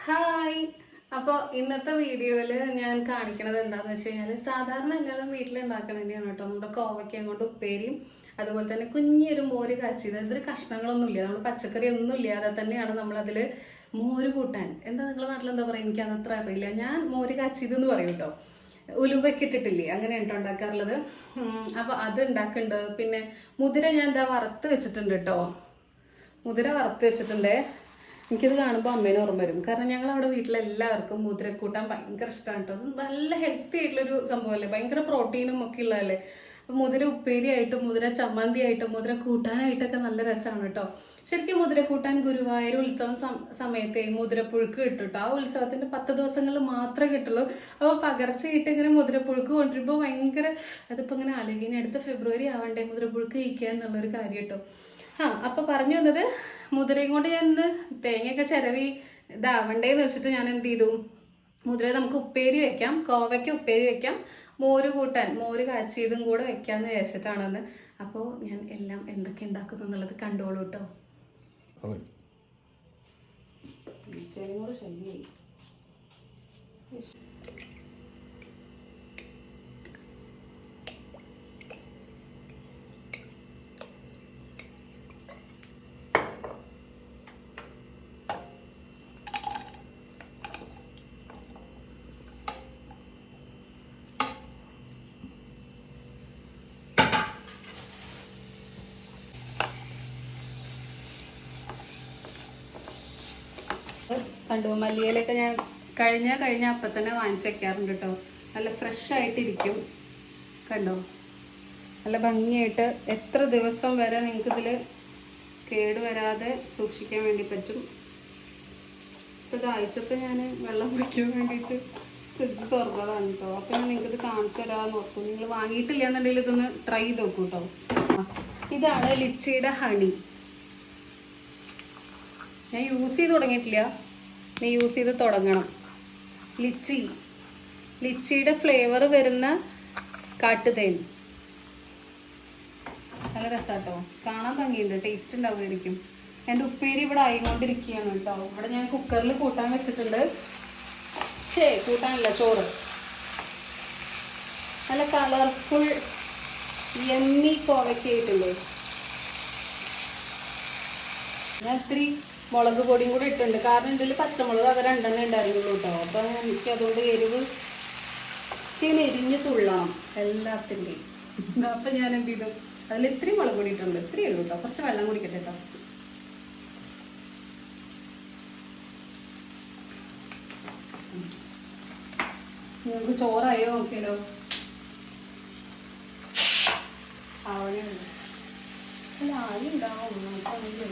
Hi. അപ്പോൾ ഇന്നത്തെ വീഡിയോയിൽ ഞാൻ കാണിക്കണത് എന്താണെന്ന് വെച്ച് കഴിഞ്ഞാൽ സാധാരണ എല്ലാവരും വീട്ടിലുണ്ടാക്കണ തന്നെയാണ് കേട്ടോ. നമ്മുടെ കോവയ്ക്കയും കൊണ്ട് ഉപ്പേരിയും അതുപോലെ തന്നെ കുഞ്ഞൊരു മോര് കാച്ചിയത്. ഇതൊരു കഷ്ണങ്ങളൊന്നുമില്ല, നമ്മൾ പച്ചക്കറി ഒന്നും ഇല്ലാതെ തന്നെയാണ് നമ്മളതിൽ മോര് കൂട്ടാൻ. എന്താ നിങ്ങളുടെ നാട്ടിൽ എന്താ പറയുക, എനിക്ക് അതത്ര അറിയില്ല. ഞാൻ മോര് കാച്ചിയത് എന്ന് പറയും കേട്ടോ. ഉലുവൊക്കെ ഇട്ടിട്ടില്ലേ, അങ്ങനെയാണ് കേട്ടോ ഉണ്ടാക്കാറുള്ളത്. അപ്പോൾ അത് ഉണ്ടാക്കുന്നുണ്ട്. പിന്നെ മുതിര ഞാൻ എന്താ വറുത്ത് വെച്ചിട്ടുണ്ട് കേട്ടോ. മുതിര വറുത്ത് വെച്ചിട്ടുണ്ട്. എനിക്കിത് കാണുമ്പോൾ അമ്മേനെ ഓർമ്മ വരും. കാരണം ഞങ്ങൾ അവിടെ വീട്ടിലെല്ലാവർക്കും മുതിരക്കൂട്ടാൻ ഭയങ്കര ഇഷ്ടമാണ് കേട്ടോ. അത് നല്ല ഹെൽത്തി ആയിട്ടുള്ളൊരു സംഭവമല്ലേ, ഭയങ്കര പ്രോട്ടീനും ഒക്കെ ഉള്ളതല്ലേ. അപ്പം മുതിര ഉപ്പേരിയായിട്ടും മുതിര ചമ്മന്തിയായിട്ടും മുതിര കൂട്ടാനായിട്ടൊക്കെ നല്ല രസമാണ് കേട്ടോ. ശരിക്കും മുതിര കൂട്ടാൻ ഗുരുവായൂർ ഉത്സവം സമയത്തെ മുതിരപ്പുഴുക്ക് കിട്ടും കേട്ടോ. ആ ഉത്സവത്തിൻ്റെ 10 ദിവസങ്ങളിൽ മാത്രമേ കിട്ടുള്ളൂ. അപ്പോൾ പകർച്ചയായിട്ട് ഇങ്ങനെ മുതിരപ്പുഴുക്ക് കൊണ്ടിരുമ്പോൾ ഭയങ്കര അതിപ്പോൾ ഇങ്ങനെ ആലോചിക്കുന്ന അടുത്ത ഫെബ്രുവരി ആവണ്ടേ മുതിരപ്പുഴുക്ക് കഴിക്കുക എന്നുള്ളൊരു കാര്യം കേട്ടോ. അപ്പോൾ പറഞ്ഞു വന്നത്, മുതിരയും കൊണ്ട് ഞാൻ ഇന്ന് തേങ്ങയൊക്കെ ചിരവി ഇതാവണ്ടേന്ന് വെച്ചിട്ട് ഞാൻ എന്ത് ചെയ്തു, മുതിര നമുക്ക് ഉപ്പേരി വെക്കാം, കോവയ്ക്ക് ഉപ്പേരി വെക്കാം, മോര് കൂട്ടാൻ മോര് കാച്ചിയതും കൂടെ വെക്കാമെന്ന് വിചാരിച്ചിട്ടാണെന്ന്. അപ്പോൾ ഞാൻ എല്ലാം എന്തൊക്കെ ഉണ്ടാക്കുന്നു എന്നുള്ളത് കണ്ടോളൂ കേട്ടോ. ശല്യായി. കണ്ടു, മല്ലിയിലൊക്കെ ഞാൻ കഴിഞ്ഞ അപ്പം തന്നെ വാങ്ങിച്ച് വെക്കാറുണ്ട് കേട്ടോ. നല്ല ഫ്രഷ് ആയിട്ടിരിക്കും കണ്ടോ, നല്ല ഭംഗിയായിട്ട് എത്ര ദിവസം വരെ നിങ്ങൾക്കിതിൽ കേടുവരാതെ സൂക്ഷിക്കാൻ വേണ്ടി പറ്റും. ഇപ്പോൾ ഇത് അയച്ചപ്പോൾ ഞാൻ വെള്ളം കുടിക്കാൻ വേണ്ടിയിട്ട് ഫ്രിഡ്ജ് തുറന്നതാണ് കേട്ടോ. അപ്പോൾ ഞാൻ നിങ്ങൾക്കിത് കാണിച്ചു തരാമെന്ന് ഓർത്തു. നിങ്ങൾ വാങ്ങിയിട്ടില്ല എന്നുണ്ടെങ്കിൽ ഇതൊന്ന് ട്രൈ ചെയ്ത് നോക്കൂ കേട്ടോ. ഇതാണ് ലിച്ചിയുടെ ഹണി. ഞാൻ യൂസ് ചെയ്ത് തുടങ്ങിയിട്ടില്ല, നീ യൂസ് ചെയ്ത് തുടങ്ങണം. ലിച്ചിയുടെ ഫ്ലേവർ വരുന്ന കാട്ടുതേൻ. നല്ല രസാട്ടോ, കാണാൻ ഭംഗിയുണ്ട്, ടേസ്റ്റ് ഉണ്ടാവുമായിരിക്കും. എൻ്റെ ഉപ്പേരി ഇവിടെ ആയിക്കൊണ്ടിരിക്കുകയാണ് കേട്ടോ. ഇവിടെ ഞാൻ കുക്കറിൽ കൂട്ടാൻ വെച്ചിട്ടുണ്ട്. കൂട്ടാനല്ല, ചോറ്. നല്ല കളർഫുൾ യമ്മി കോവയ്ക്കായിട്ടില്ലേ. ഞാൻ ഇത്തിരി മുളക് പൊടിയും കൂടി ഇട്ടുണ്ട്. കാരണം ഇതിൽ പച്ചമുളക് അത് 2 ഉണ്ടായിരുന്നുള്ളൂ കേട്ടോ. അപ്പം എനിക്ക് അതുകൊണ്ട് എരിവ് എരിഞ്ഞ് തുള്ളണം എല്ലാത്തിൻ്റെയും. അപ്പം ഞാൻ എന്ത് ചെയ്തു, അതിൽ ഇത്തിരി മുളക് പൊടി ഇട്ടുണ്ട്. ഇത്തിരി ഉള്ളൂ കേട്ടോ. കുറച്ച് വെള്ളം കുടിക്കട്ടെ കേട്ടോ. നിങ്ങൾക്ക് ചോറായോ നോക്കിയാലോ. ആവണുണ്ട്, അല്ല ആയി ഉണ്ടാവും. നമുക്ക്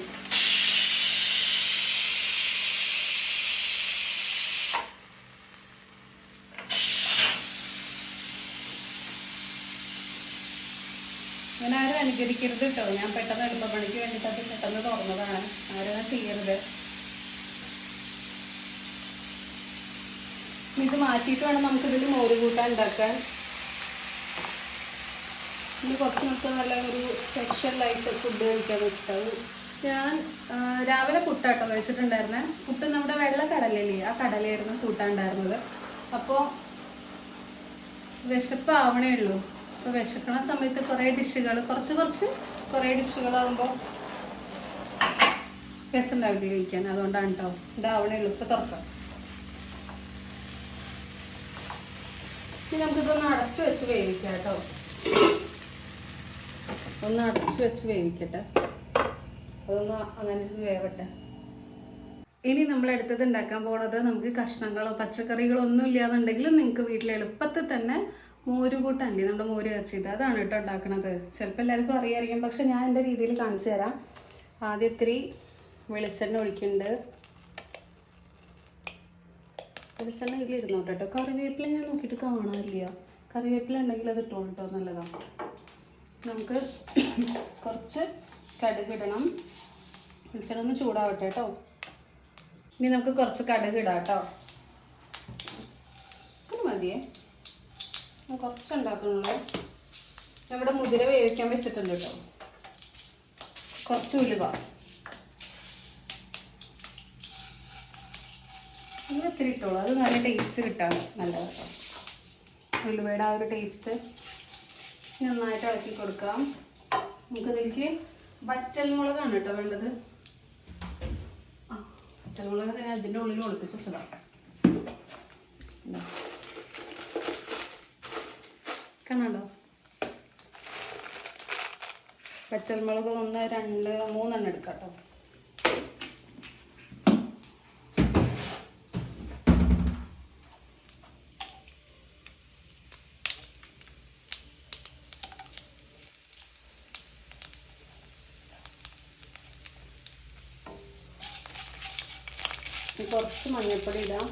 ഞാൻ ആരും അനുകരിക്കരുത് കേട്ടോ. ഞാൻ പെട്ടെന്ന് എളുപ്പപ്പണിക്ക് വേണ്ടിയിട്ട് അത് പെട്ടെന്ന് തുറന്നതാണ്. ആരും ചെയ്യരുത്. ഇത് മാറ്റിയിട്ട് വേണം നമുക്കിതിൽ മോര് കൂട്ടാൻ ഉണ്ടാക്കാൻ. ഇനി കുറച്ച് നമുക്ക് നല്ല ഒരു സ്പെഷ്യലായിട്ട് ഫുഡ് കഴിക്കാന്ന് വെച്ചിട്ടാണ്. ഞാൻ രാവിലെ പുട്ടാട്ടോ കഴിച്ചിട്ടുണ്ടായിരുന്നേ. പുട്ട് നമ്മുടെ വെള്ള കടലയില്ലേ, ആ കടലയായിരുന്നു കൂട്ടാനുണ്ടായിരുന്നത്. അപ്പോൾ വിശപ്പാവണേ ഉള്ളൂ. അപ്പോൾ വിശക്കണ സമയത്ത് കുറേ ഡിഷുകളാകുമ്പോൾ രസമുണ്ടാവില്ല കഴിക്കാൻ. അതുകൊണ്ടാണ് കേട്ടോ. ഇതാവണേ ഉള്ളൂ. ഇപ്പോൾ തുറക്കാം. ഇനി നമുക്കിതൊന്ന് അടച്ചു വെച്ച് വേവിക്കാം കേട്ടോ. ഒന്ന് അടച്ചു വെച്ച് വേവിക്കട്ടെ. അതൊന്ന് അങ്ങനെ വേവട്ടെ. ഇനി നമ്മൾ അടുത്തത് ഉണ്ടാക്കാൻ പോണത്, നമുക്ക് കഷ്ണങ്ങളോ പച്ചക്കറികളോ ഒന്നും ഇല്ലാന്നുണ്ടെങ്കിൽ നിങ്ങൾക്ക് വീട്ടിൽ എളുപ്പത്തിൽ തന്നെ മോര് കൂട്ടാനില്ലേ, നമ്മുടെ മോര് കാച്ചിയത്, അതാണ് കേട്ടോ ഉണ്ടാക്കണത്. ചിലപ്പോൾ എല്ലാവർക്കും അറിയാമായിരിക്കും, പക്ഷെ ഞാൻ എൻ്റെ രീതിയിൽ കാണിച്ചു തരാം. ആദ്യം ഇത്തിരി വെളിച്ചെണ്ണ ഒഴിക്കുന്നുണ്ട്. വെളിച്ചെണ്ണ ഇതിലിരുന്നോട്ടെ കേട്ടോ. കറിവേപ്പില ഞാൻ നോക്കിയിട്ട് കാണാനില്ല. കറിവേപ്പില ഉണ്ടെങ്കിൽ അത് ഇട്ടോളൂ കേട്ടോ, നല്ലതാണ്. നമുക്ക് കുറച്ച് കടുക് ഇടണം. വെളിച്ചെണ്ണ ഒന്ന് ചൂടാവട്ടെ കേട്ടോ. ഇനി നമുക്ക് കുറച്ച് കടുക് ഇടാം കേട്ടോ. അത് മതിയേ, കുറച്ചുണ്ടാക്കുന്നുള്ളൂ. നമ്മുടെ മുതിര വേവിക്കാൻ വെച്ചിട്ടുണ്ട് കേട്ടോ. കുറച്ച് ഉലുവ, ഇത് ഇത്തിരി ഇട്ടോളൂ, അത് നല്ല ടേസ്റ്റ് കിട്ടാൻ നല്ലതാണ് കേട്ടോ. ഉലുവയുടെ ആ ഒരു ടേസ്റ്റ് നന്നായിട്ട് ഇളക്കി കൊടുക്കാം. നമുക്കിതിലേക്ക് വറ്റൽമുളകാണ് കേട്ടോ വേണ്ടത്. വറ്റൽമുളക് ഞാൻ അതിൻ്റെ ഉള്ളിൽ ഒളിപ്പിച്ച വെച്ചതാണ്. കാണാണ്ടോ? വറ്റൽമുളക് 1, 2, 3 എടുക്കാം കേട്ടോ. കുറച്ച് മഞ്ഞൾപ്പൊടി ഇടാം,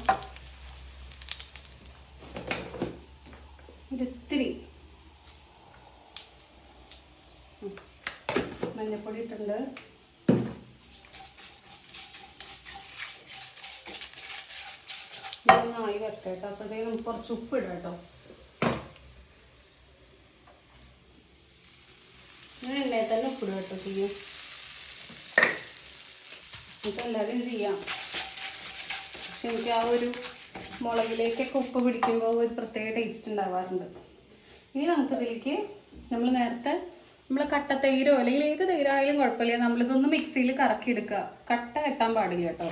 ഒരിത്തിരി മഞ്ഞൾപ്പൊടി ഇട്ടുണ്ട്. നന്നായി വരട്ടെ കേട്ടോ. അപ്പോഴത്തേക്കും നമുക്ക് കുറച്ച് ഉപ്പ് ഇടാം കേട്ടോ. ഞാൻ എണ്ണയിൽ തന്നെ ഉപ്പിടുക കേട്ടോ ചെയ്യും. നമുക്ക് എല്ലാവരും ചെയ്യാം. പക്ഷെ എനിക്ക് ആ ഒരു മുളകിലേക്കൊക്കെ ഉപ്പ് പിടിക്കുമ്പോൾ ഒരു പ്രത്യേക ടേസ്റ്റ് ഉണ്ടാവാറുണ്ട്. ഇനി നമുക്കിതിലേക്ക് നമ്മൾ നേരത്തെ കട്ട തൈരോ അല്ലെങ്കിൽ ഏത് തൈരായാലും കുഴപ്പമില്ല, നമ്മളിതൊന്ന് മിക്സിയിൽ കറക്കിയെടുക്കുക. കട്ട കെട്ടാൻ പാടില്ല കേട്ടോ.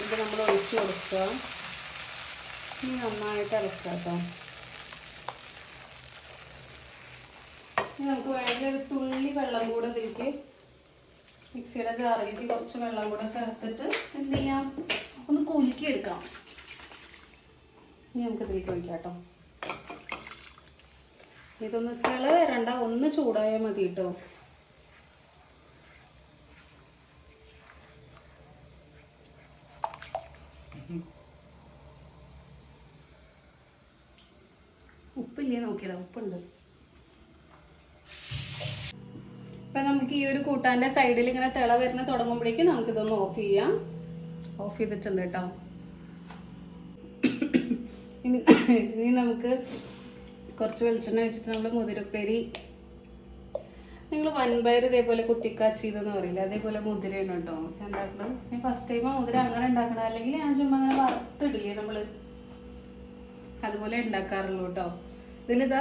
ഇത് നമ്മൾ ഒഴിച്ച് കൊടുക്കുക. ഇനി നന്നായിട്ട് ഇളക്കുക കേട്ടോ. ഇനി നമുക്ക് വേണമെങ്കിൽ ഒരു തുള്ളി വെള്ളം കൂടെ ഇതിലേക്ക് മിക്സിയുടെ ജാറിലേക്ക് കുറച്ച് വെള്ളം കൂടെ ചേർത്തിട്ട് എന്ത് ചെയ്യാം, ഒന്ന് കുലുക്കി എടുക്കാം. ഇനി നമുക്ക് ഇതിലേക്ക് ഒഴിക്കാം കേട്ടോ. ഇതൊന്ന് തിള വരണ്ട, ഒന്ന് ചൂടായാൽ മതി കേട്ടോ. ഉപ്പില്ലേ നോക്കിയതാ, ഉപ്പുണ്ട്. ഇപ്പം നമുക്ക് ഈ ഒരു കൂട്ടാൻ്റെ സൈഡിൽ ഇങ്ങനെ തിള വരുന്ന തുടങ്ങുമ്പോഴേക്കും നമുക്കിതൊന്ന് ഓഫ് ചെയ്യാം. ഓഫ് ചെയ്തിട്ടുണ്ട് കേട്ടോ. ഇനി നമുക്ക് കുറച്ച് വെളിച്ചെണ്ണ വെച്ചിട്ട് നമ്മൾ മുതിരപ്പേരി, നിങ്ങൾ വൻപയർ ഇതേപോലെ കുത്തിക്കാച്ചിതെന്ന് പറയില്ല, അതേപോലെ മുതിരയാണ് കേട്ടോ ഉണ്ടാക്കുന്നത്. ഞാൻ ഫസ്റ്റ് ടൈമാണ് മുതിര അങ്ങനെ ഉണ്ടാക്കണം, അല്ലെങ്കിൽ ഞാൻ ചുമ്മാ അങ്ങനെ വറുത്തിടില്ലേ നമ്മൾ, അതുപോലെ ഉണ്ടാക്കാറുള്ളൂ കേട്ടോ. ഇതിലിതാ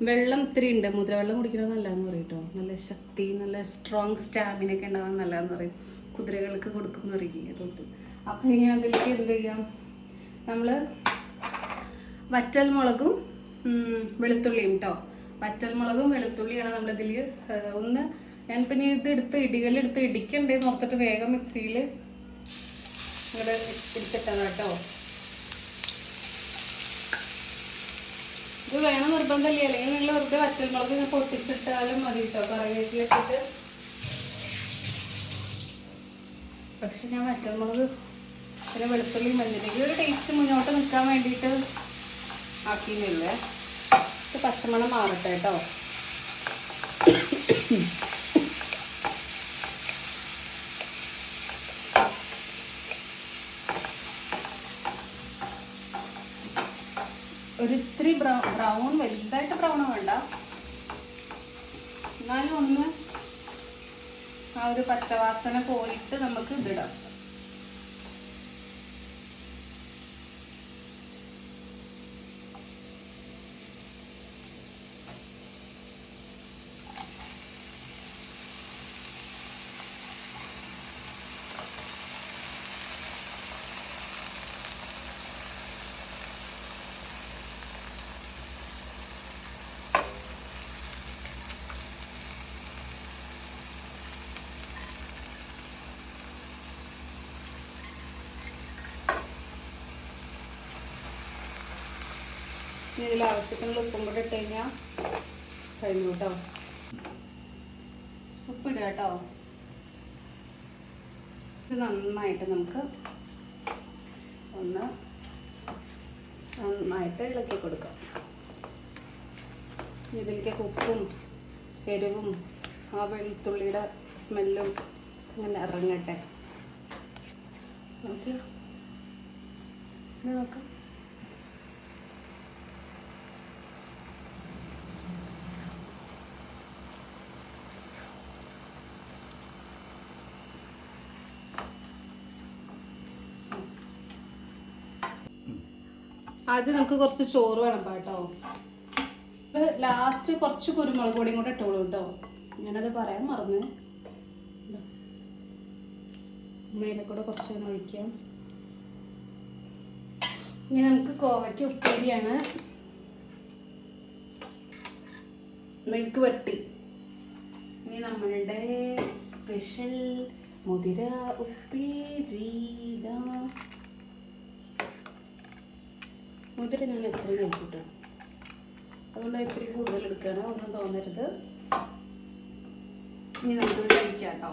വെള്ളം ഇത്തിരി ഉണ്ട്. മുതിര വെള്ളം കുടിക്കുന്നത് നല്ലതെന്ന് പറയും കേട്ടോ. നല്ല ശക്തി, നല്ല സ്ട്രോങ് സ്റ്റാമിന ഒക്കെ ഉണ്ടാകാൻ നല്ലതെന്ന് പറയും. കുതിരകൾക്ക് കൊടുക്കുമെന്ന് പറയില്ലേ, അതുകൊണ്ട്. അപ്പം ഇനി അതിലേക്ക് എന്ത് ചെയ്യാം, നമ്മൾ വറ്റൽമുളകും വെളുത്തുള്ളിയും കേട്ടോ. വറ്റൽമുളകും വെളുത്തുള്ളിയാണ് നമ്മളിതിൽ ഒന്ന്, ഞാനിപ്പം ഇതെടുത്ത് ഇടികലെടുത്ത് ഇടിക്കണ്ടേന്ന് ഓർത്തിട്ട് വേഗം മിക്സിയിൽ ഇങ്ങോട്ട് എടുത്തിട്ടതാണ് കേട്ടോ. ഇത് വേണം നിർബന്ധമില്ല, അല്ലെങ്കിൽ നിങ്ങൾ വെറുതെ വറ്റൽമുളക് പൊട്ടിച്ചിട്ടാലും മതി കേട്ടോ, കറിവേപ്പിലിട്ടിട്ട്. പക്ഷെ ഞാൻ വറ്റൽമുളക് പിന്നെ വെളുത്തുള്ളി മഞ്ഞൾ ഒരു ടേസ്റ്റ് മുന്നോട്ട് നിൽക്കാൻ വേണ്ടിയിട്ട് ആക്കിയില്ലേ. ഇത് പച്ചമണം മാറട്ടെ കേട്ടോ. ഒരിത്തിരി ബ്രൗൺ, വലുതായിട്ട് ബ്രൗൺ വേണ്ട, എന്നാലും ഒന്ന് ആ ഒരു പച്ചവാസന പോയിട്ട് നമുക്ക് ഇതിടാം. ഇതിൽ ആവശ്യത്തിനുള്ള ഉപ്പും കൂടെ ഇട്ട് കഴിഞ്ഞാൽ കഴിഞ്ഞു കേട്ടോ. ഉപ്പിടുക കേട്ടോ. ഇത് നന്നായിട്ട് നമുക്ക് ഒന്ന് നന്നായിട്ട് ഇളക്കി കൊടുക്കാം. ഇതിലേക്ക് ഉപ്പും എരിവും ആ വെളുത്തുള്ളിയുടെ സ്മെല്ലും അങ്ങനെ ഇറങ്ങട്ടെ. നോക്കി നോക്കാം. ആദ്യം നമുക്ക് കുറച്ച് ചോറ് വേണം കേട്ടോ. ലാസ്റ്റ് കുറച്ച് കുരുമുളക് പൊടിയും കൂടെ ഇട്ടോളൂ കേട്ടോ. ഞാനത് പറയാൻ മറന്നു. മേലെ കൂടെ കുറച്ച് ഒഴിക്കാം. ഇനി നമുക്ക് കോവയ്ക്ക് ഉപ്പേരിയാണ്. മെഴുക്ക് വരട്ടി. ഇനി നമ്മളുടെ സ്പെഷ്യൽ മുതിര ഉപ്പേരി. മുതിര ഞാൻ എത്ര കഴിക്കട്ടോ, അതുകൊണ്ട് ഇത്തിരി കൂടുതൽ എടുക്കണം, ഒന്നും തോന്നരുത്. ഇനി നമുക്കിത് കഴിക്കാം കേട്ടോ.